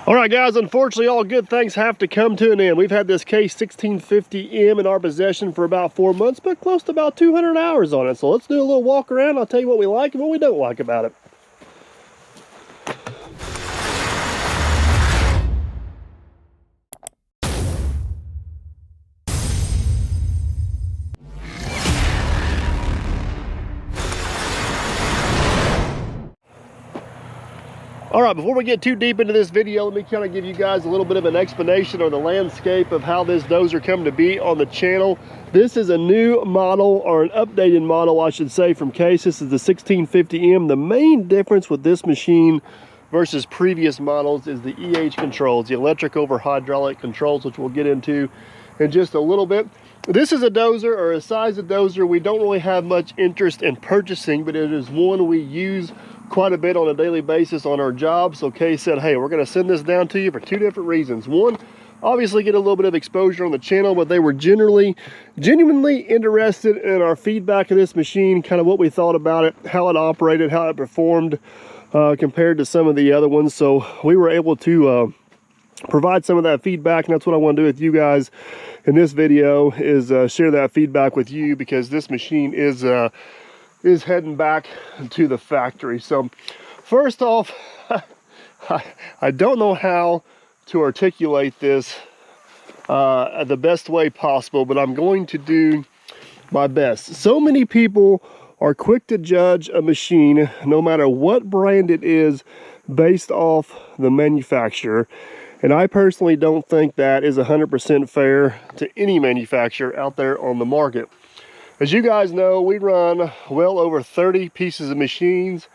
All right, guys, unfortunately, all good things have to come to an end. We've had this K1650M in our possession for about 4 months, but close to about 200 hours on it. So let's do a little walk around. I'll tell you what we like and what we don't like about it. All right, before we get too deep into this video, let me kind of give you guys a little bit of an explanation on the landscape of how this dozer come to be on the channel. This is a new model, or an updated model, I should say, from Case. This is the 1650M. The main difference with this machine versus previous models is the EH controls, the electric over hydraulic controls, which we'll get into in just a little bit. This is a dozer, or a size of dozer we don't really have much interest in purchasing, but it is one we use quite a bit on a daily basis on our job. So Kay said, hey, we're going to send this down to you for two different reasons. One, obviously get a little bit of exposure on the channel, but they were genuinely interested in our feedback of this machine, kind of what we thought about it, how it operated, how it performed compared to some of the other ones. So we were able to provide some of that feedback, and that's what I want to do with you guys in this video, is share that feedback with you, because this machine is heading back to the factory. So first off, I don't know how to articulate this the best way possible, but I'm going to do my best. So many people are quick to judge a machine, no matter what brand it is, based off the manufacturer. And I personally don't think that is 100% fair to any manufacturer out there on the market. As you guys know, we run well over 30 pieces of machines,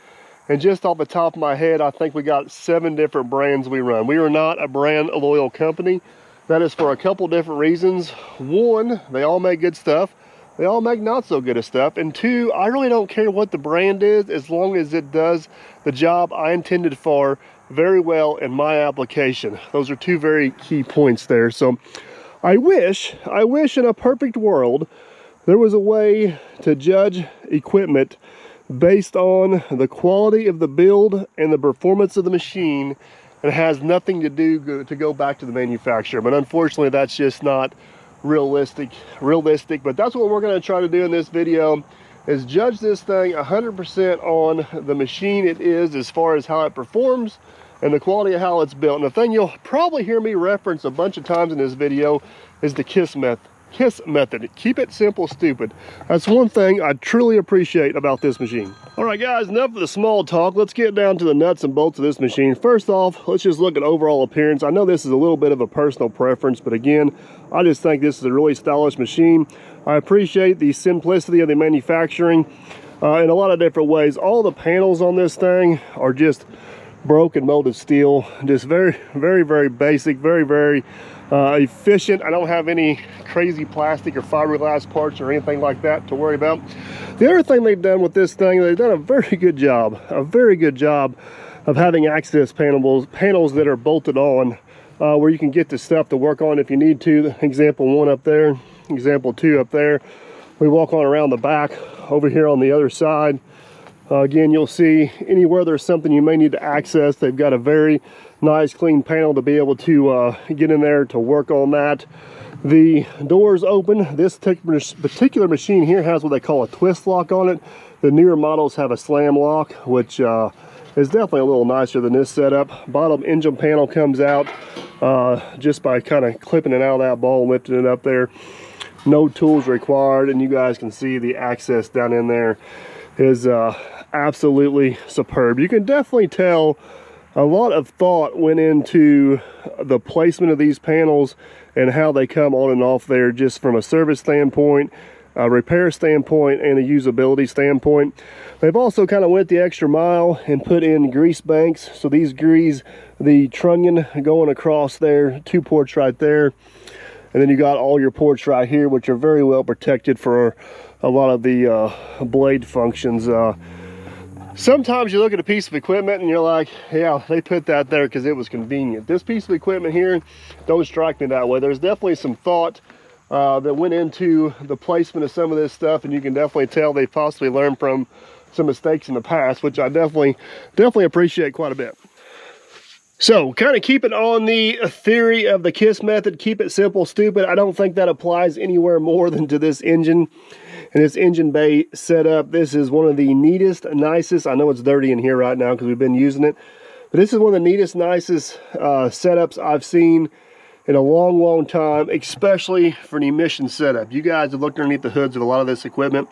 and just off the top of my head, I think we got 7 different brands we run. We are not a brand loyal company. That is for a couple different reasons. One, they all make good stuff. They all make not so good stuff. And two, I really don't care what the brand is, as long as it does the job I intended for very well in my application. Those are two very key points there. So I wish in a perfect world there was a way to judge equipment based on the quality of the build and the performance of the machine, and it has nothing to do to go back to the manufacturer. But unfortunately, that's just not realistic. But that's what we're going to try to do in this video, is judge this thing 100% on the machine it is, as far as how it performs and the quality of how it's built. And the thing you'll probably hear me reference a bunch of times in this video is the KISS method. Keep it simple, stupid. That's one thing I truly appreciate about this machine. All right, guys, enough of the small talk. Let's get down to the nuts and bolts of this machine. First off, let's just look at overall appearance. I know this is a little bit of a personal preference, but again, I just think this is a really stylish machine. I appreciate the simplicity of the manufacturing in a lot of different ways. All the panels on this thing are just broken molded steel, just very basic, very efficient. I don't have any crazy plastic or fiberglass parts or anything like that to worry about. The other thing they've done with this thing, they've done a very good job of having access panels that are bolted on, where you can get the stuff to work on if you need to. Example 1 up there, example 2 up there. We walk on around the back over here on the other side. Again, you'll see anywhere there's something you may need to access, they've got a very nice clean panel to be able to get in there to work on that. The doors open. This particular machine here has what they call a twist lock on it. The newer models have a slam lock, which is definitely a little nicer than this setup. Bottom engine panel comes out just by kind of clipping it out of that ball and lifting it up there. No tools required, and you guys can see the access down in there is absolutely superb. You can definitely tell a lot of thought went into the placement of these panels and how they come on and off there, just from a service standpoint, a repair standpoint, and a usability standpoint. They've also kind of went the extra mile and put in grease banks. So these grease the trunnion going across there, 2 ports right there. And then you got all your ports right here, which are very well protected for a lot of the blade functions. Sometimes you look at a piece of equipment and you're like, yeah, they put that there because it was convenient. This piece of equipment here don't strike me that way. There's definitely some thought that went into the placement of some of this stuff, and you can definitely tell they possibly learned from some mistakes in the past, which I definitely appreciate quite a bit. So, kind of keep it on the theory of the KISS method, keep it simple, stupid. I don't think that applies anywhere more than to this engine and this engine bay setup. This is one of the neatest, nicest, I know it's dirty in here right now because we've been using it, but this is one of the neatest, nicest setups I've seen in a long, long time, especially for an emission setup. You guys have looked underneath the hoods of a lot of this equipment,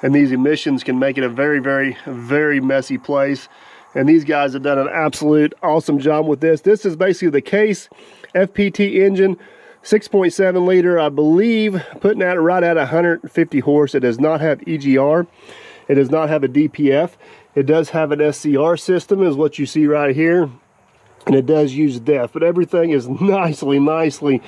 and these emissions can make it a very, very, very messy place. And these guys have done an absolute awesome job with this. This is basically the Case FPT engine, 6.7 liter, I believe, putting that right at 150 horse. It does not have EGR. It does not have a DPF. It does have an SCR system, is what you see right here. And it does use DEF, but everything is nicely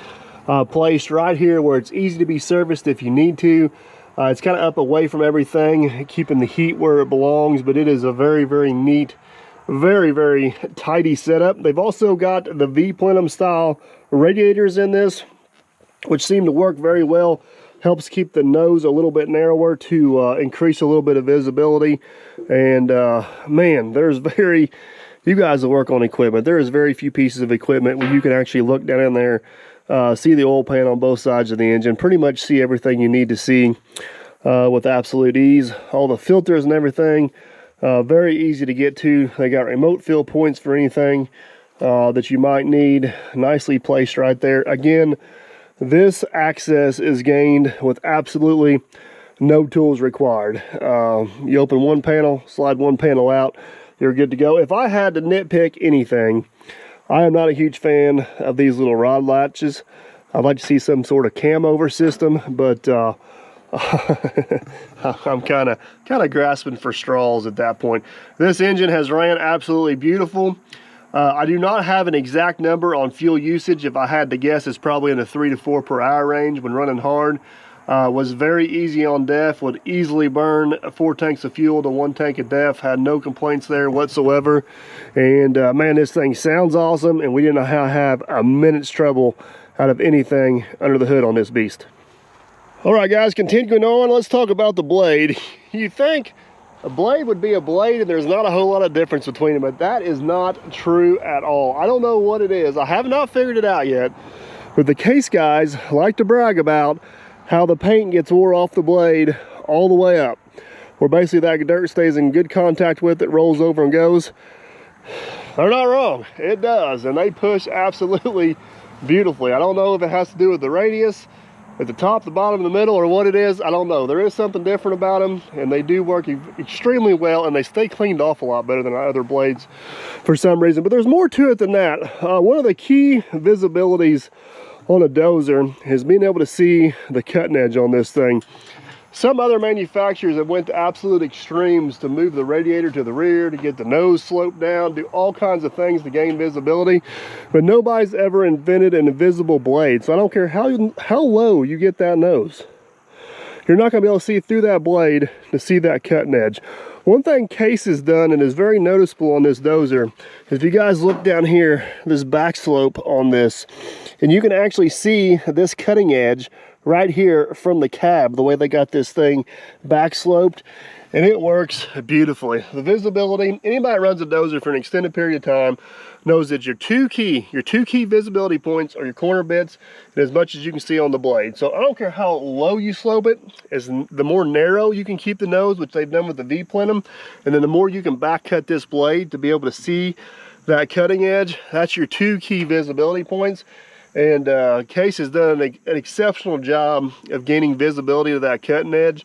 placed right here where it's easy to be serviced if you need to. It's kind of up away from everything, keeping the heat where it belongs, but it is a very, very neat, very, very tidy setup. They've also got the V-plenum style radiators in this, which seem to work very well. Helps keep the nose a little bit narrower to increase a little bit of visibility. And man, you guys that work on equipment, there is very few pieces of equipment where you can actually look down in there, see the oil pan on both sides of the engine, pretty much see everything you need to see with absolute ease. All the filters and everything, very easy to get to. They got remote fill points for anything that you might need, nicely placed right there. Again, this access is gained with absolutely no tools required. You open one panel, slide one panel out, you're good to go. If I had to nitpick anything, I am not a huge fan of these little rod latches. I'd like to see some sort of cam over system, but I'm kind of grasping for straws at that point. This engine has ran absolutely beautiful. I do not have an exact number on fuel usage. If I had to guess, it's probably in the 3 to 4 per hour range when running hard. Was very easy on DEF, would easily burn 4 tanks of fuel to 1 tank of DEF, had no complaints there whatsoever. And man, this thing sounds awesome, and we didn't have a minute's trouble out of anything under the hood on this beast. All right, guys, continuing on, let's talk about the blade. You think a blade would be a blade and there's not a whole lot of difference between them, but that is not true at all. I don't know what it is. I have not figured it out yet, but the Case guys like to brag about how the paint gets wore off the blade all the way up, where basically that dirt stays in good contact with it, rolls over and goes. They're not wrong, it does, and they push absolutely beautifully. I don't know if it has to do with the radius at the top, the bottom, the middle, or what it is. I don't know. There is something different about them, and they do work extremely well, and they stay cleaned off a lot better than our other blades for some reason. But there's more to it than that. One of the key visibilities on a dozer is being able to see the cutting edge on this thing. Some other manufacturers have went to absolute extremes to move the radiator to the rear, to get the nose sloped down, do all kinds of things to gain visibility, but nobody's ever invented an invisible blade. So I don't care how low you get that nose, you're not going to be able to see through that blade to see that cutting edge. One thing Case has done, and is very noticeable on this dozer, is if you guys look down here, this back slope on this, and you can actually see this cutting edge right here from the cab, the way they got this thing back sloped, and it works beautifully. The visibility, anybody that runs a dozer for an extended period of time knows that your two key visibility points are your corner bits and as much as you can see on the blade. So I don't care how low you slope it, the more narrow you can keep the nose, which they've done with the V-plenum, and then the more you can back cut this blade to be able to see that cutting edge. That's your 2 key visibility points. And Case has done an exceptional job of gaining visibility to that cutting edge.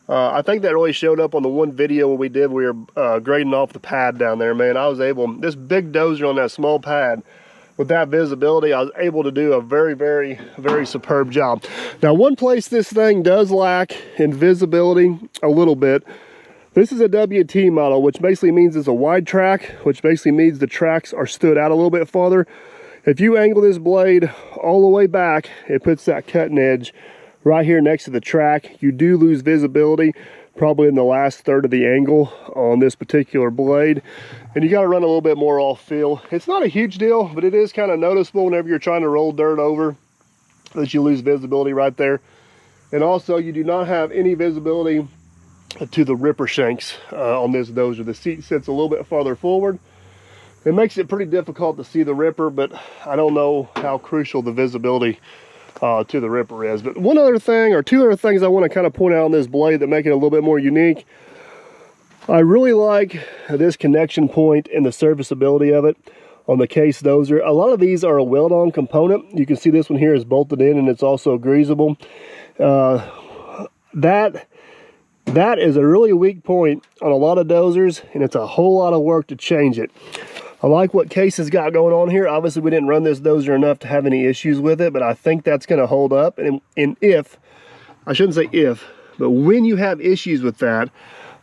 I think that really showed up on the one video we did. We were grading off the pad down there, man. I was able, this big dozer on that small pad, with that visibility, I was able to do a very, very, very superb job. Now, one place this thing does lack in visibility a little bit, this is a WT model, which basically means it's a wide track, which basically means the tracks are stood out a little bit farther. If you angle this blade all the way back, it puts that cutting edge right here next to the track. You do lose visibility probably in the last third of the angle on this particular blade, and you got to run a little bit more off feel. It's not a huge deal, but it is kind of noticeable whenever you're trying to roll dirt over that you lose visibility right there. And also, you do not have any visibility to the ripper shanks on this dozer. The seat sits a little bit farther forward, It makes it pretty difficult to see the ripper, but I don't know how crucial the visibility to the ripper is. But one other thing, or two other things I want to kind of point out on this blade that make it a little bit more unique. I really like this connection point and the serviceability of it on the case dozer. A lot of these are a weld-on component. You can see this one here is bolted in, and it's also greasable. That is a really weak point on a lot of dozers, and it's a whole lot of work to change it. I like what Case has got going on here. Obviously, we didn't run this dozer enough to have any issues with it, but I think that's going to hold up. And if, I shouldn't say if, but when you have issues with that,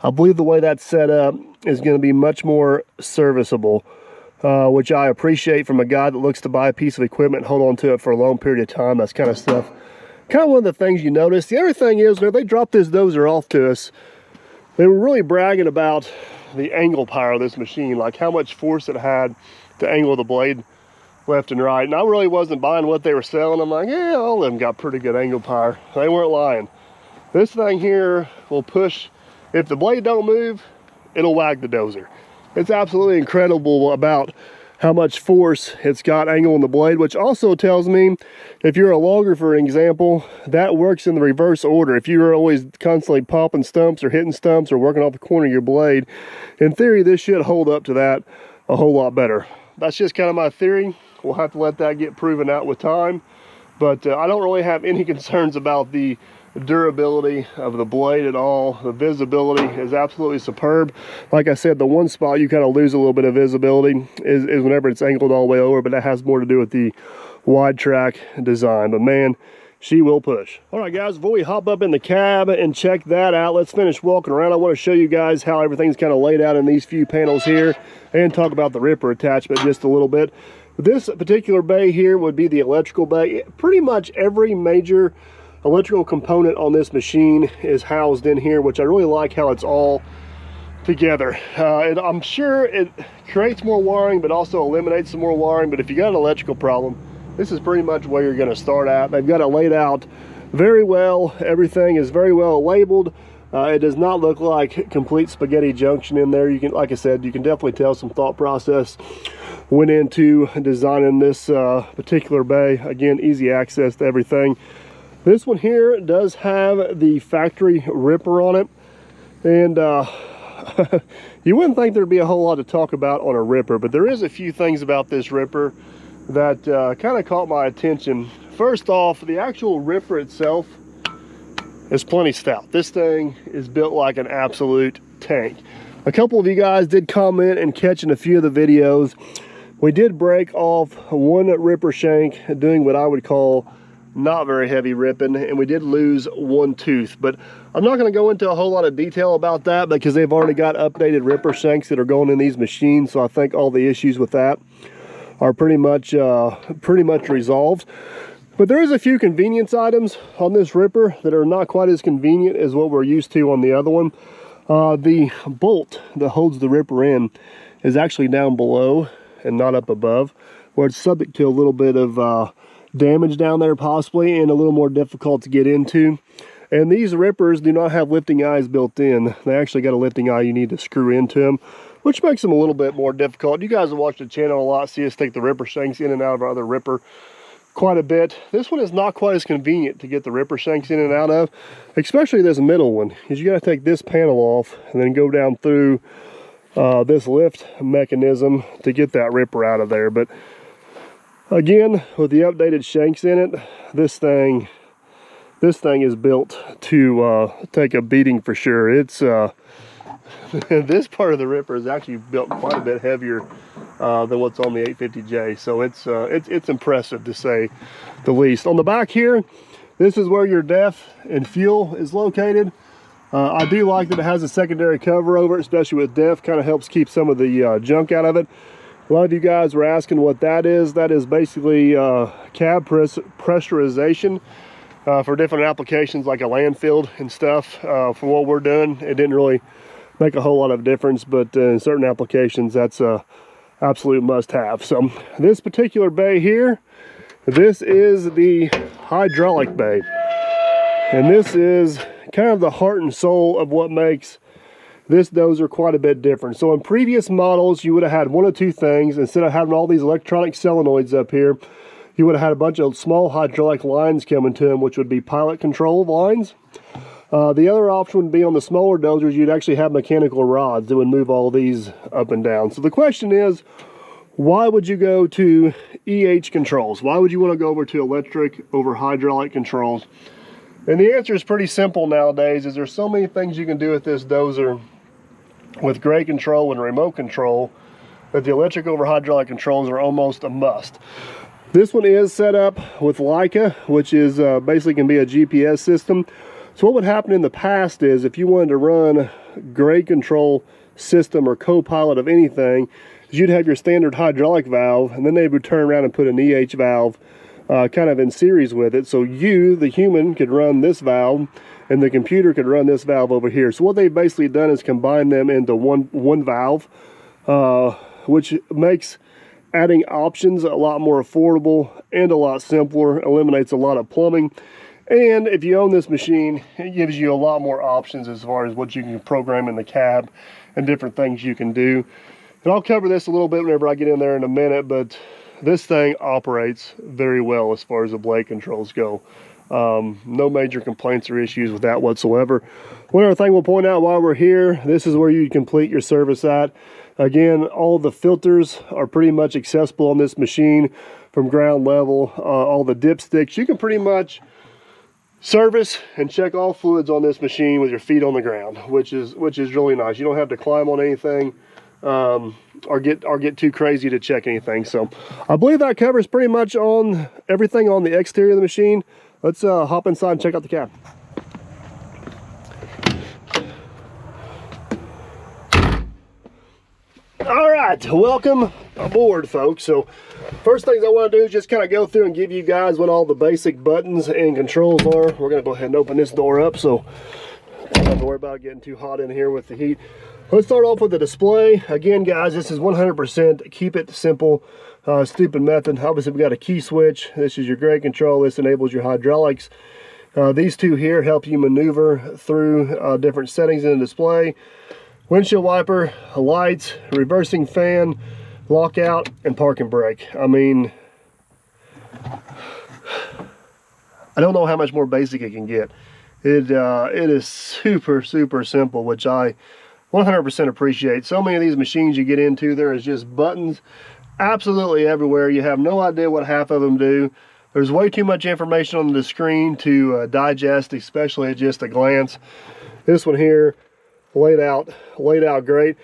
I believe the way that's set up is going to be much more serviceable, which I appreciate from a guy that looks to buy a piece of equipment and hold on to it for a long period of time. That's kind of stuff. Kind of one of the things you notice. The other thing is, when they dropped this dozer off to us, they were really bragging about the angle power of this machine, like how much force it had to angle the blade left and right. And I really wasn't buying what they were selling. I'm like, yeah, all of them got pretty good angle power. They weren't lying. This thing here will push, if the blade don't move, it'll wag the dozer. It's absolutely incredible about how much force it's got angle in the blade, which also tells me, if you're a logger, for example, that works in the reverse order. If you're always constantly popping stumps or hitting stumps or working off the corner of your blade, in theory, this should hold up to that a whole lot better. That's just kind of my theory. We'll have to let that get proven out with time. But I don't really have any concerns about the durability of the blade at all. The visibility is absolutely superb. Like I said, the one spot you kind of lose a little bit of visibility is whenever it's angled all the way over, but that has more to do with the wide track design. But man, she will push. All right, guys, before we hop up in the cab and check that out, let's finish walking around. I want to show you guys how everything's kind of laid out in these few panels here and talk about the ripper attachment just a little bit. This particular bay here would be the electrical bay. Pretty much every major electrical component on this machine is housed in here, which I really like how it's all together. And I'm sure it creates more wiring, but also eliminates some more wiring. But if you got an electrical problem, this is pretty much where you're going to start at. They've got it laid out very well. Everything is very well labeled. It does not look like complete spaghetti junction in there. You can, like I said, you can definitely tell some thought process went into designing this particular bay. Again, easy access to everything. This one here does have the factory ripper on it, and you wouldn't think there'd be a whole lot to talk about on a ripper, but there is a few things about this ripper that kind of caught my attention. First off, the actual ripper itself is plenty stout. This thing is built like an absolute tank. A couple of you guys did comment and catch in a few of the videos. We did break off one ripper shank doing what I would call not very heavy ripping, and we did lose one tooth. But I'm not going to go into a whole lot of detail about that because they've already got updated ripper shanks that are going in these machines, so I think all the issues with that are pretty much resolved. But there is a few convenience items on this ripper that are not quite as convenient as what we're used to on the other one. The bolt that holds the ripper in is actually down below and not up above, where it's subject to a little bit of damage down there possibly, and a little more difficult to get into. And these rippers do not have lifting eyes built in. They actually got a lifting eye you need to screw into them, which makes them a little bit more difficult. You guys have watched the channel a lot, see us take the ripper shanks in and out of our other ripper quite a bit. This one is not quite as convenient to get the ripper shanks in and out of, especially this middle one, because you got to take this panel off and then go down through this lift mechanism to get that ripper out of there. But again, with the updated shanks in it, this thing is built to take a beating for sure. It's this part of the ripper is actually built quite a bit heavier than what's on the 850J, so it's impressive to say the least. On the back here, this is where your def and fuel is located. I do like that it has a secondary cover over it, especially with def. Kind of helps keep some of the junk out of it. A lot of you guys were asking what that is. That is basically cab pressurization for different applications like a landfill and stuff. For what we're doing, it didn't really make a whole lot of difference, but in certain applications, that's a absolute must-have. So this particular bay here, this is the hydraulic bay, and this is kind of the heart and soul of what makes this dozer quite a bit different. So in previous models, you would have had one of two things. Instead of having all these electronic solenoids up here, you would have had a bunch of small hydraulic lines coming to them, which would be pilot control lines. The other option would be on the smaller dozers, you'd actually have mechanical rods that would move all these up and down. So the question is, why would you go to EH controls? Why would you want to go over to electric over hydraulic controls? And the answer is pretty simple nowadays, is there's so many things you can do with this dozer with grade control and remote control that the electric over hydraulic controls are almost a must. This one is set up with Leica, which is basically can be a GPS system. So what would happen in the past is if you wanted to run grade control system or co-pilot of anything, you'd have your standard hydraulic valve, and then they would turn around and put an EH valve kind of in series with it. So you, the human, could run this valve, and the computer could run this valve over here. So what they've basically done is combine them into one valve, which makes adding options a lot more affordable and a lot simpler, eliminates a lot of plumbing. And if you own this machine, it gives you a lot more options as far as what you can program in the cab and different things you can do. And I'll cover this a little bit whenever I get in there in a minute, but this thing operates very well as far as the blade controls go. No major complaints or issues with that whatsoever. One other thing we'll point out while we're here, this is where you complete your service at. Again, all the filters are pretty much accessible on this machine from ground level. All the dipsticks, you can pretty much service and check all fluids on this machine with your feet on the ground, which is really nice. You don't have to climb on anything or get too crazy to check anything. So I believe that covers pretty much on everything on the exterior of the machine. Let's hop inside and check out the cab. All right, welcome aboard, folks. So first things I want to do is just kind of go through and give you guys what all the basic buttons and controls are. We're going to go ahead and open this door up so don't have to worry about getting too hot in here with the heat. Let's start off with the display. Again, guys, this is 100% keep it simple, stupid method. Obviously, we got a key switch. This is your grade control. This enables your hydraulics. These two here help you maneuver through different settings in the display. Windshield wiper, lights, reversing fan, lockout, and park and brake. I mean, I don't know how much more basic it can get. It is super simple, which I 100% appreciate. So many of these machines you get into, there is just buttons absolutely everywhere. You have no idea what half of them do. There's way too much information on the screen to digest, especially at just a glance. This one here, laid out great.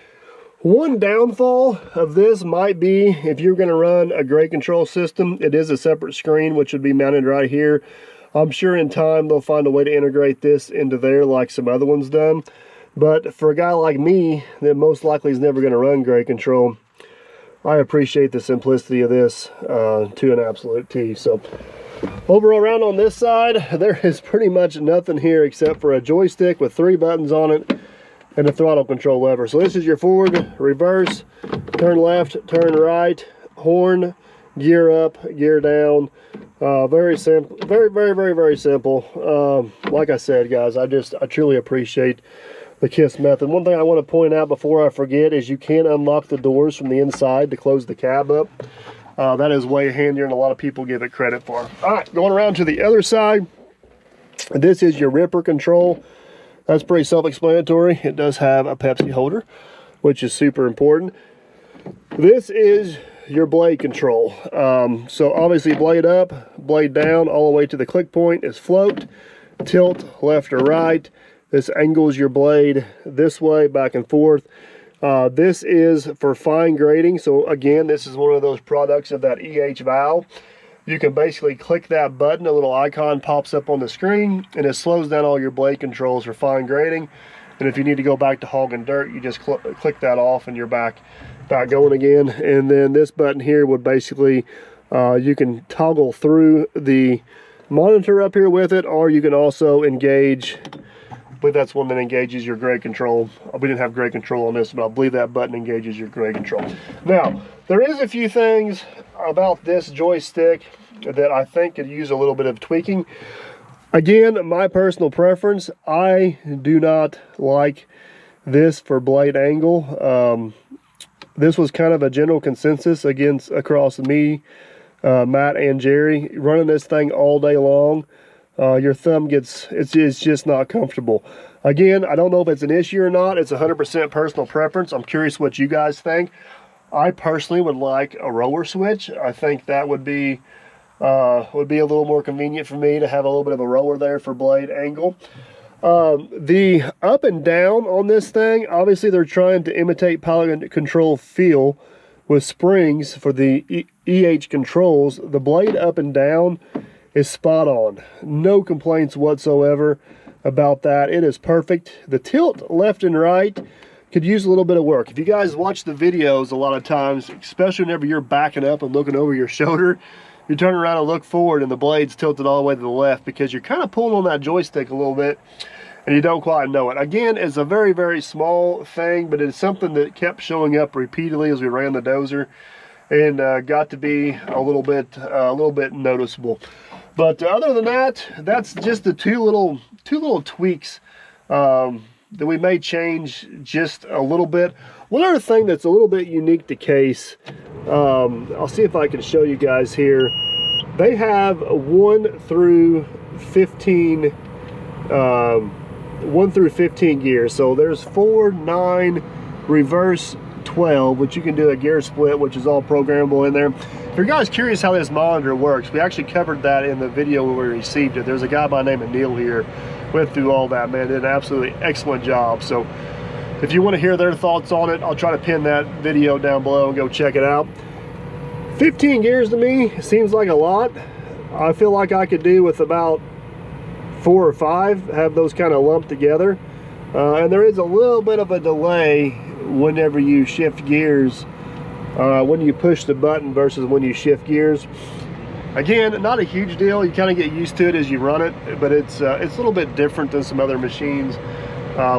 One downfall of this might be if you're going to run a grade control system, it is a separate screen which would be mounted right here. I'm sure in time they'll find a way to integrate this into there like some other ones done. But for a guy like me that most likely is never going to run grade control, I appreciate the simplicity of this to an absolute T. So over around on this side, there is pretty much nothing here except for a joystick with 3 buttons on it and a throttle control lever. So this is your forward, reverse, turn left, turn right, horn, gear up, gear down. Very simple, very simple. Like I said, guys, I truly appreciate the KISS method. One thing I want to point out before I forget is you can unlock the doors from the inside to close the cab up. That is way handier than a lot of people give it credit for. All right, going around to the other side, this is your ripper control. That's pretty self-explanatory. It does have a Pepsi holder, which is super important. This is your blade control. So obviously blade up, blade down, all the way to the click point is float, tilt left or right. This angles your blade this way, back and forth. This is for fine grading. So again, this is one of those products of that EH valve. You can basically click that button, a little icon pops up on the screen, and it slows down all your blade controls for fine grading. And if you need to go back to hogging dirt, you just click that off and you're back going again. And then this button here would basically, you can toggle through the monitor up here with it, or you can also engage, I believe that's one that engages your grade control. We didn't have grade control on this, but I believe that button engages your grade control. Now, there is a few things about this joystick that I think could use a little bit of tweaking. Again, my personal preference, I do not like this for blade angle. This was kind of a general consensus across me, Matt and Jerry. Running this thing all day long, your thumb it's just not comfortable. Again, I don't know if it's an issue or not. It's 100% personal preference. I'm curious what you guys think. I personally would like a roller switch. I think that would be a little more convenient for me to have a little bit of a roller there for blade angle. The up and down on this thing, obviously they're trying to imitate pilot control feel with springs for the EH controls. The blade up and down is spot on. No complaints whatsoever about that. It is perfect. The tilt left and right could use a little bit of work. If you guys watch the videos a lot of times, especially whenever you're backing up and looking over your shoulder, you turn around and look forward and the blade's tilted all the way to the left because you're kind of pulling on that joystick a little bit and you don't quite know it. Again, it's a very, very small thing, but it's something that kept showing up repeatedly as we ran the dozer and got to be a little bit noticeable. But other than that, that's just the two little tweaks that we may change just a little bit. One other thing that's a little bit unique to Case, I'll see if I can show you guys here. They have 1 through 15 gears. So there's 4, 9, reverse, 12, which you can do a gear split, which is all programmable in there. If you're guys curious how this monitor works, we actually covered that in the video when we received it. There's a guy by the name of Neil here, went through all that, man, did an absolutely excellent job. So if you want to hear their thoughts on it, I'll try to pin that video down below and go check it out. 15 gears to me seems like a lot. I feel like I could do with about 4 or 5, have those kind of lumped together. And there is a little bit of a delay whenever you shift gears, when you push the button versus when you shift gears. Again, not a huge deal. You kind of get used to it as you run it, but it's a little bit different than some other machines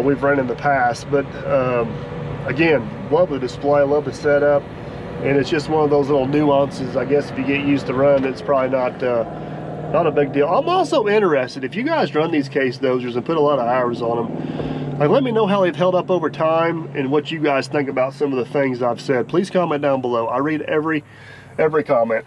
we've run in the past. But again, love the display, love the setup, and it's just one of those little nuances. I guess if you get used to running, it's probably not a big deal. I'm also interested, if you guys run these Case dozers and put a lot of hours on them, like, let me know how they've held up over time and what you guys think about some of the things I've said. Please comment down below. I read every comment.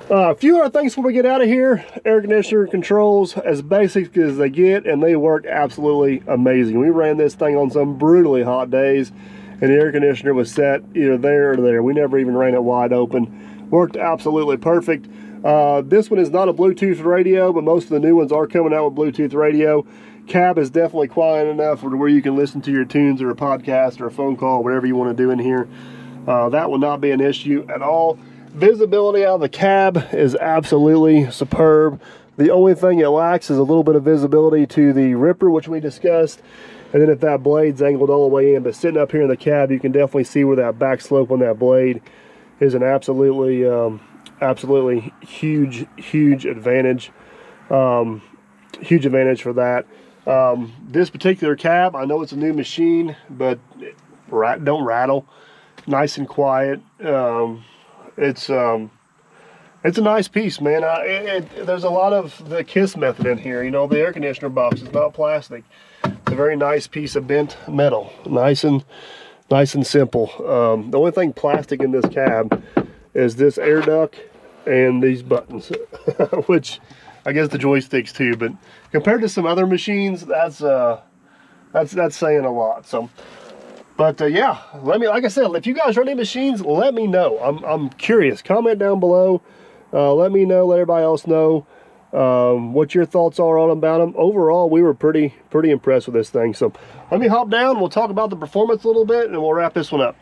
A few other things before we get out of here. Air conditioner controls, as basic as they get, and they work absolutely amazing. We ran this thing on some brutally hot days, and the air conditioner was set either there or there. We never even ran it wide open. Worked absolutely perfect. This one is not a Bluetooth radio, but most of the new ones are coming out with Bluetooth radio. Cab is definitely quiet enough where you can listen to your tunes or a podcast or a phone call, whatever you want to do in here. That will not be an issue at all. Visibility out of the cab is absolutely superb. The only thing it lacks is a little bit of visibility to the ripper, which we discussed. And then if that blade's angled all the way in, but sitting up here in the cab, you can definitely see where that back slope on that blade is an absolutely huge advantage. Huge advantage for that. This particular cab, I know it's a new machine, but don't rattle. Nice and quiet. It's a nice piece, man. There's a lot of the KISS method in here. You know, the air conditioner box is not plastic. It's a very nice piece of bent metal. Nice and simple. The only thing plastic in this cab is this air duct and these buttons, which I guess the joysticks too. But compared to some other machines, that's saying a lot. So. But yeah, like I said, if you guys run any machines, let me know. I'm curious. Comment down below. Let me know. Let everybody else know what your thoughts are on about them. Overall, we were pretty impressed with this thing. So let me hop down. We'll talk about the performance a little bit, and we'll wrap this one up.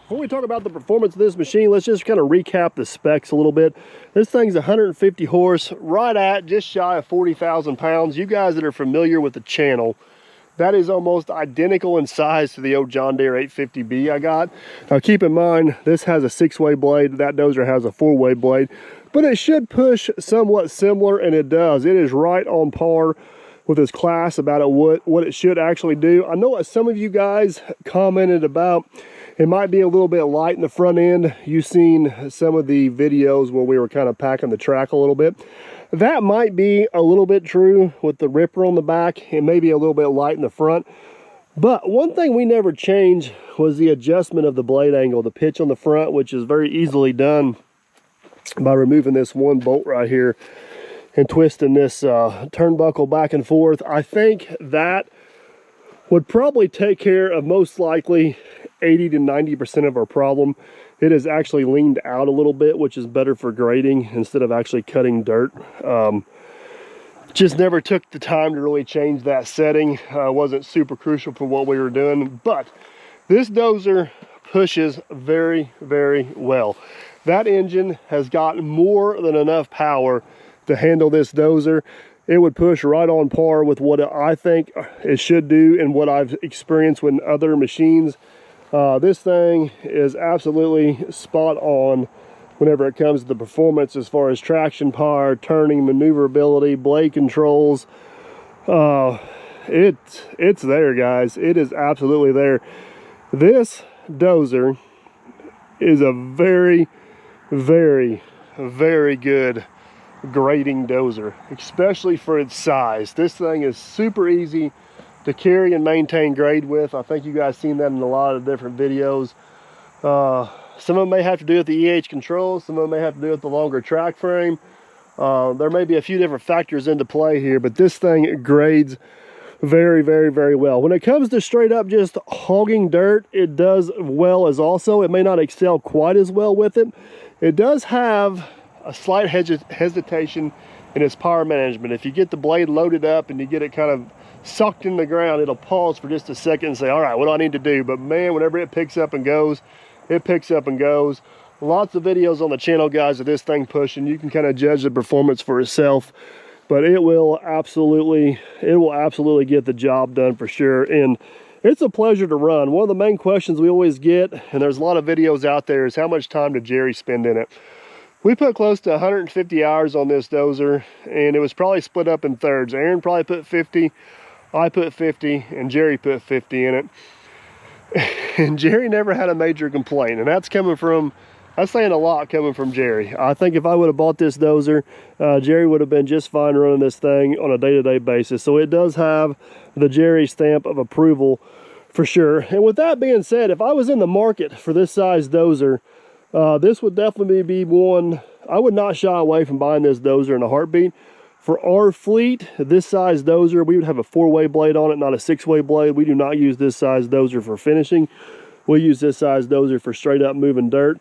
Before we talk about the performance of this machine, let's just kind of recap the specs a little bit. This thing's 150 horse, right at just shy of 40,000 pounds. You guys that are familiar with the channel, that is almost identical in size to the old John Deere 850B I got. Now keep in mind, this has a 6-way blade. That dozer has a 4-way blade, but it should push somewhat similar, and it does. It is right on par with its class about what it should actually do. I know some of you guys commented about it might be a little bit light in the front end. You've seen some of the videos where we were kind of packing the track a little bit. That might be a little bit true with the ripper on the back. It may be a little bit light in the front. But one thing we never changed was the adjustment of the blade angle, the pitch on the front, which is very easily done by removing this one bolt right here and twisting this turnbuckle back and forth. I think that would probably take care of most likely 80 to 90% of our problem. It is actually leaned out a little bit, which is better for grading instead of actually cutting dirt. Just never took the time to really change that setting. Wasn't super crucial for what we were doing, but this dozer pushes very, very well. That engine has got more than enough power to handle this dozer. It would push right on par with what I think it should do and what I've experienced with other machines. This thing is absolutely spot on whenever it comes to the performance as far as traction power, turning, maneuverability, blade controls. It's there, guys. It is absolutely there. This dozer is a very, very, very good grading dozer, especially for its size. This thing is super easy to carry and maintain grade with. I think you guys seen that in a lot of different videos. Some of them may have to do with the EH controls, some of them may have to do with the longer track frame. There may be a few different factors into play here, but this thing grades very, very, very well. When it comes to straight up just hogging dirt, it does well as also. It may not excel quite as well with it. It does have a slight hesitation in its power management. If you get the blade loaded up and you get it kind of sucked in the ground, it'll pause for just a second and say, all right, what do I need to do? But man, whenever it picks up and goes, it picks up and goes. Lots of videos on the channel, guys, of this thing pushing. You can kind of judge the performance for itself, but it will absolutely get the job done for sure. And it's a pleasure to run. One of the main questions we always get, and there's a lot of videos out there, is how much time did Jerry spend in it? We put close to 150 hours on this dozer, and it was probably split up in thirds. Aaron probably put 50, I put 50, and Jerry put 50 in it. And Jerry never had a major complaint, and that's saying a lot coming from Jerry. I think if I would have bought this dozer, Jerry would have been just fine running this thing on a day-to-day basis. So it does have the Jerry stamp of approval for sure. And with that being said, if I was in the market for this size dozer, this would definitely be one. I would not shy away from buying this dozer in a heartbeat. For our fleet, this size dozer, we would have a 4-way blade on it, not a 6-way blade. We do not use this size dozer for finishing. We use this size dozer for straight up moving dirt,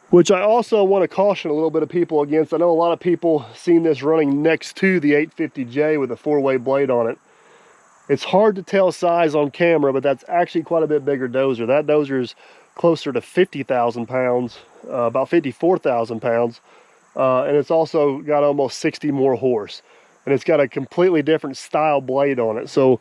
which I also want to caution a little bit of people against. I know a lot of people seen this running next to the 850J with a 4-way blade on it. It's hard to tell size on camera, but that's actually quite a bit bigger dozer. That dozer is closer to 50,000 pounds, about 54,000 pounds. And it's also got almost 60 more horse. And it's got a completely different style blade on it. So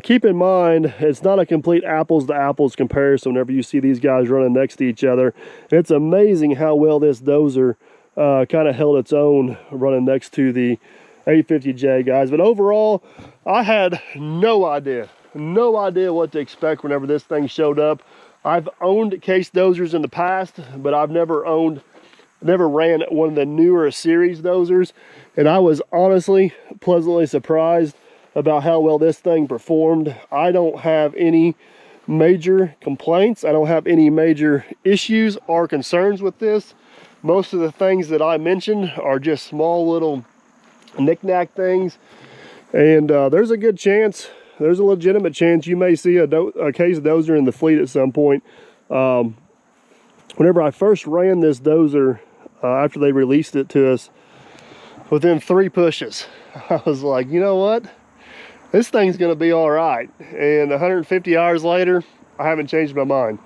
keep in mind, it's not a complete apples to apples comparison whenever you see these guys running next to each other. And it's amazing how well this dozer kind of held its own running next to the 850J, guys. But overall, I had no idea what to expect whenever this thing showed up. I've owned case dozers in the past, but I've never ran one of the newer series dozers, and I was honestly pleasantly surprised about how well this thing performed. I don't have any major complaints. I don't have any major issues or concerns with this. Most of the things that I mentioned are just small little knick-knack things, and there's a good chance, there's a legitimate chance you may see a case dozer in the fleet at some point. Whenever I first ran this dozer, after they released it to us, within 3 pushes, I was like, you know what? This thing's gonna be all right. And 150 hours later, I haven't changed my mind.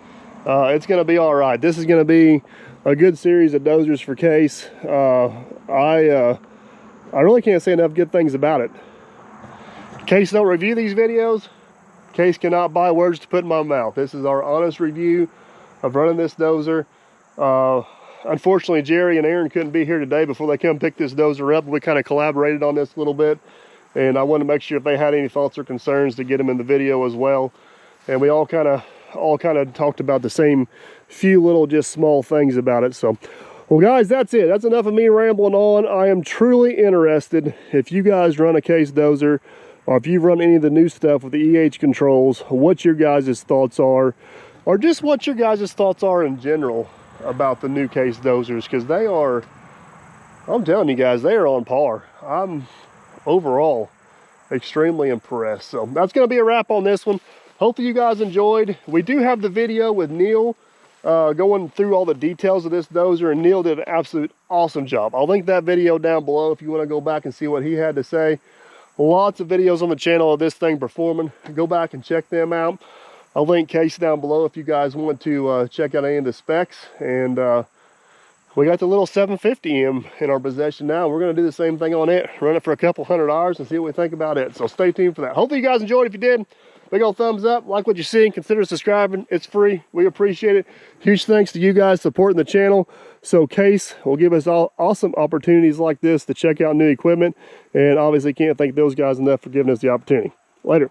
It's gonna be all right. This is gonna be a good series of dozers for Case. I really can't say enough good things about it. Case don't review these videos. Case cannot buy words to put in my mouth. This is our honest review of running this dozer. Unfortunately, Jerry and Aaron couldn't be here today before they come pick this dozer up. We kind of collaborated on this a little bit, and I wanted to make sure if they had any thoughts or concerns to get them in the video as well. And we all kind of talked about the same few little just small things about it. So, well guys, that's it. That's enough of me rambling on. I am truly interested if you guys run a case dozer. or if you've run any of the new stuff with the EH controls, what your guys' thoughts are, or just what your guys' thoughts are in general about the new case dozers, because they are, I'm telling you guys, they are on par. I'm overall extremely impressed. So that's going to be a wrap on this one. Hopefully you guys enjoyed. We do have the video with Neil going through all the details of this dozer, and Neil did an absolute awesome job. I'll link that video down below if you want to go back and see what he had to say. Lots of videos on the channel of this thing performing. Go back and check them out. I'll link Case down below if you guys want to check out any of the specs. And we got the little 750M in our possession now. We're going to do the same thing on it, run it for a couple $100 and see what we think about it. So stay tuned for that. Hopefully you guys enjoyed. If you did, big old thumbs up. Like what you're seeing, consider subscribing. It's free. We appreciate it. Huge thanks to you guys supporting the channel. So Case will give us all awesome opportunities like this to check out new equipment. And obviously can't thank those guys enough for giving us the opportunity. Later.